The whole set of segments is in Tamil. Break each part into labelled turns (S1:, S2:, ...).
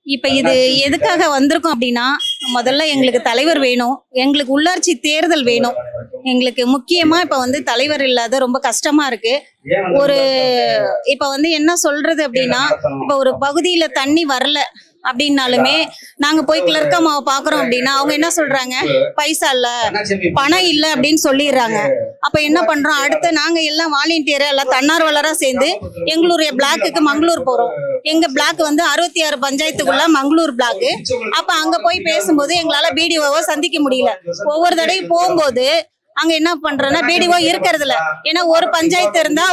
S1: இப்ப இது எதுக்காக வந்திருக்கோம் அப்படின்னா, முதல்ல எங்களுக்கு தலைவர் வேணும். எங்களுக்கு உள்ளாட்சி தேர்தல் வேணும். எங்களுக்கு முக்கியமா இப்ப வந்து தலைவர் இல்லாத ரொம்ப கஷ்டமா இருக்கு. ஒரு இப்ப வந்து என்ன சொல்றது அப்படின்னா, இப்ப ஒரு பகுதியில தண்ணி வரல அப்படின்னாலுமே நாங்க போய் கிளர்க் அம்மாவை பாக்குறோம் அப்படின்னா அவங்க என்ன சொல்றாங்க, பைசா இல்ல, பணம் இல்ல அப்படின்னு சொல்லிடுறாங்க. அப்ப என்ன பண்றோம், அடுத்து நாங்க எல்லாம் வாலண்டியரா எல்லாம் தன்னார்வலரா சேர்ந்து எங்களுடைய பிளாக்குக்கு மங்களூர் போறோம். எங்க பிளாக் வந்து 66 பஞ்சாயத்துக்குள்ள மங்களூர் பிளாக். அப்ப அங்க போய் பேசும்போது எங்களால பிடிஓவை சந்திக்க முடியல. ஒவ்வொரு தடவையும் போகும்போது அங்க என்ன பண்றோம்னா பிடிஓ இருக்கிறது இல்ல. ஏன்னா ஒரு பஞ்சாயத்து இருந்தா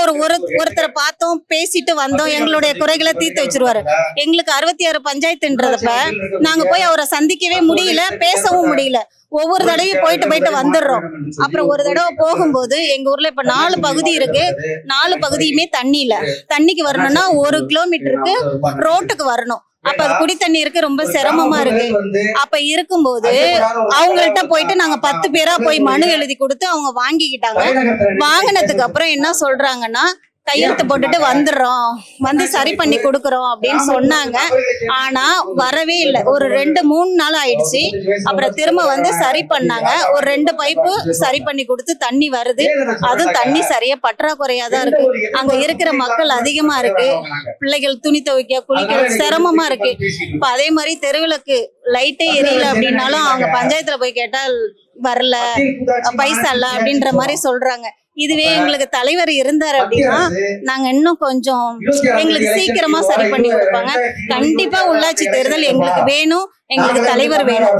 S1: ஒருத்தரை பார்த்தோம், பேசிட்டு வந்தோம், எங்களுடைய குறைகளை தீர்த்து வச்சிருவாரு. எங்களுக்கு 66 பஞ்சாயத்துன்றதப்ப நாங்க போய் அவரை சந்திக்கவே முடியல, பேசவும் முடியல. ஒவ்வொரு தடவையும் போயிட்டு வந்துடுறோம். அப்புறம் ஒரு தடவை போகும்போது எங்க ஊர்ல இப்ப 4 பகுதி இருக்கு. 4 பகுதியுமே தண்ணி இல்ல. தண்ணிக்கு வரணும்னா 1 கிலோமீட்டருக்கு ரோட்டுக்கு வரணும். அப்ப அது குடி தண்ணீருக்கு ரொம்ப சிரமமா இருக்கு. அப்ப இருக்கும்போது அவங்கள்ட்ட போயிட்டு நாங்க 10 பேரா போய் மனு எழுதி கொடுத்து அவங்க வாங்கிக்கிட்டாங்க. வாங்கினதுக்கு அப்புறம் என்ன சொல்றாங்கன்னா, கையெழுத்து போட்டுட்டு வந்துடுறோம், வந்து சரி பண்ணி கொடுக்குறோம் அப்படின்னு சொன்னாங்க. ஆனா வரவே இல்லை. ஒரு 2-3 நாள் ஆயிடுச்சு. அப்புறம் திரும்ப வந்து சரி பண்ணாங்க. ஒரு 2 பைப்பு சரி பண்ணி கொடுத்து தண்ணி வருது. அதுவும் தண்ணி சரியா பற்றாக்குறையா தான் இருக்கு. அங்க இருக்கிற மக்கள் அதிகமா இருக்கு. பிள்ளைகள் துணி துவைக்க, குளிக்க சிரமமா இருக்கு. இப்ப அதே மாதிரி தெருவிளக்கு லைட்டே எரியல அப்படின்னாலும் அவங்க பஞ்சாயத்துல போய் கேட்டால் வரல, பைசா இல்ல அப்படின்ற மாதிரி சொல்றாங்க. இதுவே எங்களுக்கு தலைவர் இருந்தார் அப்படின்னா நாங்க இன்னும் கொஞ்சம் எங்களுக்கு சீக்கிரமா சரி பண்ணி கொடுப்பாங்க. கண்டிப்பா உள்ளாட்சி தேர்தல் எங்களுக்கு வேணும், எங்களுக்கு தலைவர் வேணும்.